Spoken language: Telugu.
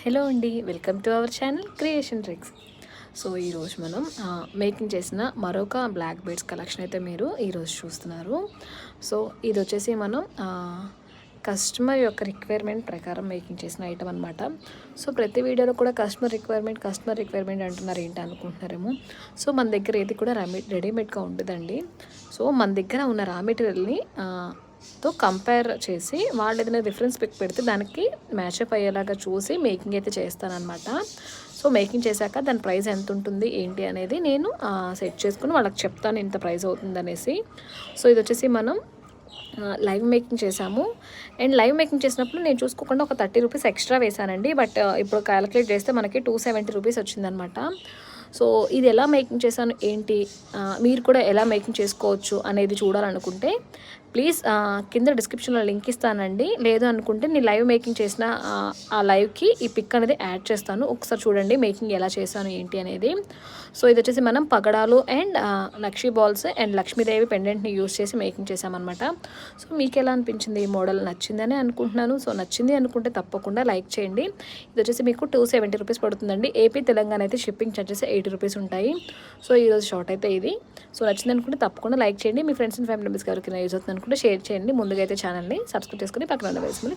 హలో అండి, welcome to our channel creation tricks. So ఈరోజు మనం మేకింగ్ చేసిన మరొక బ్లాక్ బీడ్స్ కలెక్షన్ అయితే మీరు ఈరోజు చూస్తున్నారు. సో ఇది వచ్చేసి మనం కస్టమర్ యొక్క రిక్వైర్మెంట్ ప్రకారం మేకింగ్ చేసిన ఐటమ్ అనమాట. సో ప్రతి వీడియోలో కూడా కస్టమర్ రిక్వైర్మెంట్ అంటున్నారు, ఏంటి అనుకుంటున్నారేమో. సో మన దగ్గర ఏది కూడా రెడీమేడ్గా ఉంటుందండి. సో మన దగ్గర ఉన్న రా మెటీరియల్ని తో కంపేర్ చేసి వాళ్ళు ఏదైనా రిఫరెన్స్ పిక్ పెడితే దానికి మ్యాచప్ అయ్యేలాగా చూసి మేకింగ్ అయితే చేస్తానన్నమాట. సో మేకింగ్ చేశాక దాని ప్రైస్ ఎంత ఉంటుంది ఏంటి అనేది నేను సెట్ చేసుకుని వాళ్ళకి చెప్తాను ఇంత ప్రైస్ అవుతుంది అనేసి. సో ఇది వచ్చేసి మనం లైవ్ మేకింగ్ చేసాము. అండ్ లైవ్ మేకింగ్ చేసినప్పుడు నేను చూసుకోకుండా ఒక 30 రూపీస్ ఎక్స్ట్రా వేసానండి. బట్ ఇప్పుడు క్యాలిక్యులేట్ చేస్తే మనకి 270 రూపీస్ వచ్చిందనమాట. సో ఇది ఎలా మేకింగ్ చేశాను ఏంటి, మీరు కూడా ఎలా మేకింగ్ చేసుకోవచ్చు అనేది చూడాలనుకుంటే ప్లీజ్ కింద డిస్క్రిప్షన్లో లింక్ ఇస్తానండి. లేదు అనుకుంటే నేను లైవ్ మేకింగ్ చేసిన ఆ లైవ్కి ఈ పిక్ అనేది యాడ్ చేస్తాను, ఒకసారి చూడండి మేకింగ్ ఎలా చేశాను ఏంటి అనేది. సో ఇది వచ్చేసి మనం పగడాలు and Lakshmi balls and Lakshmidevi పెండెంట్ని యూజ్ చేసి మేకింగ్ చేసామన్నమాట. సో మీకు ఎలా అనిపించింది, ఈ మోడల్ నచ్చిందని అనుకుంటున్నాను. సో నచ్చింది అనుకుంటే తప్పకుండా లైక్ చేయండి. ఇది వచ్చేసి మీకు 270 రూపీస్ పడుతుందండి. ఏపీ తెలంగాణ అయితే షిప్పింగ్ ఛార్జెస్ 80 రూపీస్ ఉంటాయి. సో ఈరోజు షార్ట్ అయితే ఇది. సో నచ్చింది అనుకుంటే తప్పకుండా లైక్ చేయండి. మీ ఫ్రెండ్స్ అండ్ ఫ్యామిలీ మెంబర్స్కి ఎవరికైనా యూజ్ అవుతుంది అనుకుంటే షేర్ చేయండి. ముందుగా అయితే ఛానల్ని సబ్స్క్రైబ్ చేసుకుని పక్కన వేసుకుని